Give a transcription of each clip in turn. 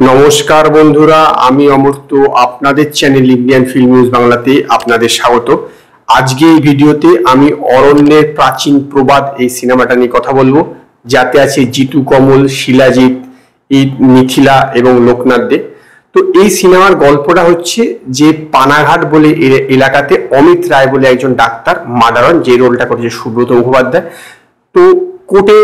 নমস্কার বন্ধুরা, আমি অমর্ত্য আপনাদের চ্যানেল ইন্ডিয়ান ফিল্ম নিউজ বাংলাতে আপনাদের স্বাগত। আজকে এই ভিডিওতে আমি অরণ্যের প্রাচীন প্রবাদ এই সিনেমাটা নিয়ে কথা বলবো, যাতে আছে জিতু কমল, শিলাজিৎ, মিথিলা এবং লোকনাথ দে। তো এই সিনেমার গল্পটা হচ্ছে যে পানাঘাট বলে এলাকাতে অমিত রায় বলে একজন ডাক্তার মার্ডার হন, যে রোলটা করেছে সুব্রত মুখোপাধ্যায়। তো কোর্টে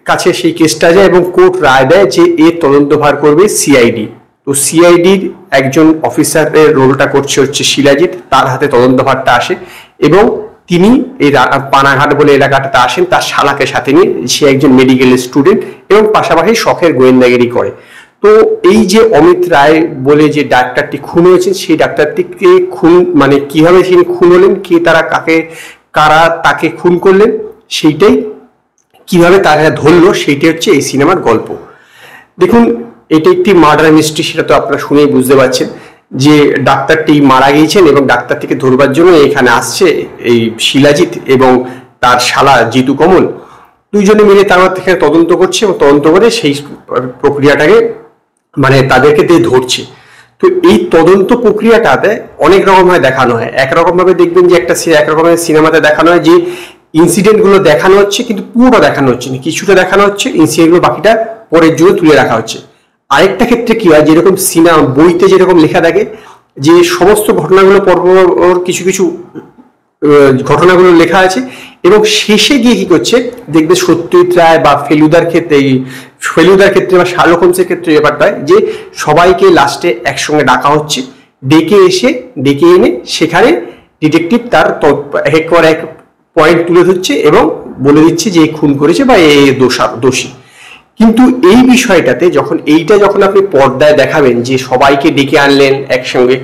কাছে সেই কেসটা যায় এবং কোর্ট রায় দেয় যে এর তদন্তভার করবে সিআইডি। তো সিআইডির একজন অফিসারের রোলটা করছে হচ্ছে শিলাজিৎ, তার হাতে তদন্তভারটা আসে এবং তিনি এই পানাঘাট বলে এলাকাটাতে আসেন তার শালাকে সাথে নিয়ে। সে একজন মেডিকেল স্টুডেন্ট এবং পাশাপাশি শখের গোয়েন্দাগিরি করে। তো এই যে অমিত রায় বলে যে ডাক্তারটি খুন হয়েছেন, সেই ডাক্তারটিকে খুন মানে কিভাবে তিনি খুন হলেন, কে তারা কারা তাকে খুন করলেন, সেইটাই কিভাবে তারা ধরলো, সেইটাই হচ্ছে এই সিনেমার গল্প। দেখুন, এটা একটি মার্ডার মিস্ট্রি, সেটা তো আপনারা শুনেই বুঝতে পারছেন যে ডাক্তারটি মারা গিয়েছেন এবং ডাক্তারটিকে ধরবার জন্য এখানে আসছে এই শিলাজিৎ এবং তার শালা জিতু কমল। দুইজনে মিলে তারা থেকে তদন্ত করছে এবং তদন্ত করে সেই প্রক্রিয়াটাকে মানে তাদেরকে দিয়ে ধরছে। তো এই তদন্ত প্রক্রিয়াটাতে অনেক রকম ভাবে দেখানো হয়। একরকম ভাবে দেখবেন যে একরকমের সিনেমাতে দেখানো হয় যে ইনসিডেন্ট গুলো দেখানো হচ্ছে কিন্তু পুরোটা দেখানো হচ্ছে না, কিছুটা দেখানো হচ্ছে, ইনসিডেন্ট গুলো বাকিটা পরের জন্য তুলে রাখা হচ্ছে। আরেকটা ক্ষেত্রে কি হয়, যেরকম সিনেমা বইতে যেরকম লেখা থাকে যে সমস্ত ঘটনাগুলো পরপর কিছু কিছু ঘটনাগুলো লেখা আছে এবং শেষে গিয়ে কি করছে দেখবে সত্যজিৎ রায় বা ফেলুদার ক্ষেত্রে বা শার্লক হোমসের ক্ষেত্রে ব্যাপারটা হয় যে সবাইকে লাস্টে একসঙ্গে ডাকা হচ্ছে, ডেকে এনে সেখানে ডিটেকটিভ তার এক পর এক পয়েন্ট তুলে ধরছে এবং বলে দিচ্ছে যে খুন করেছে বা এ দোষী। কিন্তু এই বিষয়টাতে যখন আপনি পর্দায় দেখাবেন যে সবাইকে ডেকে আনলেন একসঙ্গে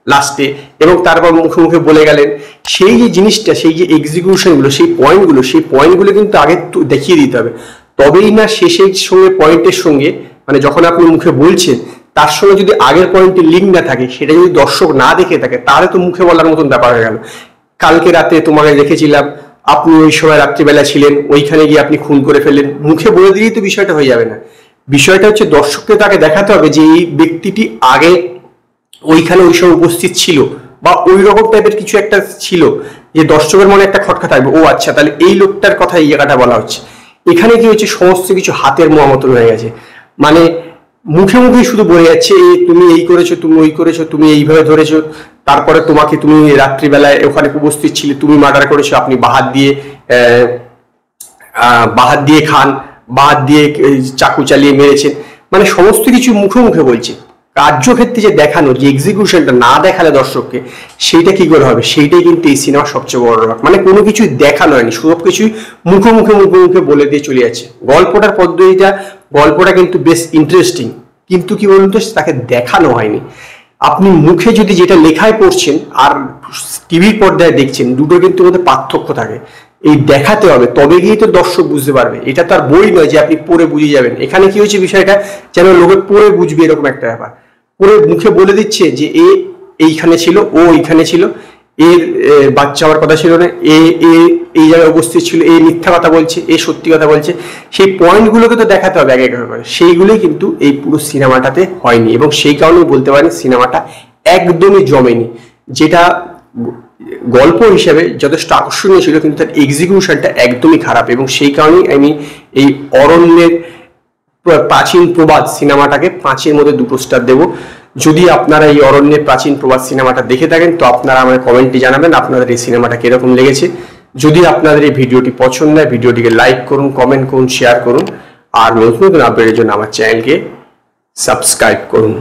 লাস্টে এবং তারপর মুখে মুখে বলে গেলেন, সেই যে জিনিসটা, সেই যে এক্সিকিউশনগুলো, সেই পয়েন্টগুলো কিন্তু আগে দেখিয়ে দিতে হবে। তবেই না শেষের সঙ্গে পয়েন্টের সঙ্গে মানে যখন আপনি মুখে বলছেন তার সঙ্গে যদি আগের পয়েন্টের লিঙ্ক না থাকে, সেটা যদি দর্শক না দেখে থাকে তাহলে তো মুখে বলার মতন ব্যাপার হয়ে গেল। কালকে রাতে তোমাকে দেখেছিলাম, আপনি ওই সময় রাত্রিবেলা ছিলেন, ওইখানে গিয়ে আপনি খুন করে ফেললেন, মুখে বলে দিলেই তো বিষয়টা হয়ে যাবে না। বিষয়টা হচ্ছে দর্শককে তাকে দেখাতে হবে যে এই ব্যক্তিটি আগে ওইখানে ওই সময় উপস্থিত ছিল বা ওই রকম টাইপের কিছু একটা ছিল যে দর্শকের মনে একটা খটকা থাকবে, ও আচ্ছা তাহলে এই লোকটার কথা এই জায়গাটা বলা হচ্ছে। এখানে কি হচ্ছে, সমস্ত কিছু হাতের মোয়া মতন হয়ে গেছে, মানে মুখে মুখে শুধু বলে যাচ্ছে তুমি এই করেছো, তুমি ওই করেছো, তুমি এইভাবে ধরেছো, তারপরে তুমি রাত্রিবেলায় ওখানে উপস্থিত ছিলে, তুমি মার্ডার করেছো, আপনি বাহাত দিয়ে খান, বাহাত দিয়ে চাকু চালিয়ে মেরেছেন, মানে সমস্ত কিছু মুখে মুখে বলছে। কার্যক্ষেত্রে যে দেখানো, যে এক্সিকিউশনটা না দেখালে দর্শককে, সেইটা কি করে হবে, সেইটাই কিন্তু এই সিনেমার সবচেয়ে বড় রকম। মানে কোনো কিছুই দেখানো হয়নি, সব কিছুই মুখে মুখে বলে দিয়ে চলে যাচ্ছে। গল্পটা কিন্তু বেশ ইন্টারেস্টিং, কিন্তু কি বলুন তো, তাকে দেখানো হয়নি। আপনি মুখে যদি যেটা লেখায় পড়ছেন আর টিভির পর্দায় দেখছেন, দুটো কিন্তু মধ্যে পার্থক্য থাকে। এই দেখাতে হবে, তবে গিয়ে তো দর্শক বুঝতে পারবে। এটা তার বই নয় যে আপনি পড়ে বুঝে যাবেন। এখানে কি হয়েছে, বিষয়টা যেন লোকে পড়ে বুঝবে এরকম একটা ব্যাপার। পড়ে মুখে বলে দিচ্ছে যে এইখানে ছিল, ও এইখানে ছিল, এর বাচ্চা হওয়ার কথা ছিল না, এই জায়গায় উপস্থিত ছিল, মিথ্যা কথা বলছে, সত্যি কথা বলছে। সেই পয়েন্টগুলোকে তো দেখাতে হবে এক এক করে, সেইগুলোই কিন্তু এই পুরো সিনেমাটাতে হয়নি এবং সেই কারণেই বলতে পারেন সিনেমাটা একদমই জমেনি। যেটা গল্প হিসেবে যথেষ্ট আকর্ষণীয় ছিল, কিন্তু তার এক্সিকিউশনটা একদমই খারাপ এবং সেই কারণেই আমি এই অরণ্যের প্রাচীন প্রবাদ সিনেমাটাকে 5-এর মধ্যে 2 স্টার দেবো। যদি আপনারা এই অরণ্যের প্রাচীন প্রবাদ সিনেমাটা দেখে থাকেন তো আপনারা আমাকে কমেন্টে জানাবেন আপনাদের এই সিনেমাটা কিরকম লেগেছে। যদি আপনাদের এই ভিডিওটি পছন্দ হয়, ভিডিওটিকে লাইক করুন, কমেন্ট করুন, শেয়ার করুন আর নতুন আপডেটের জন্য আমার চ্যানেলকে সাবস্ক্রাইব করুন।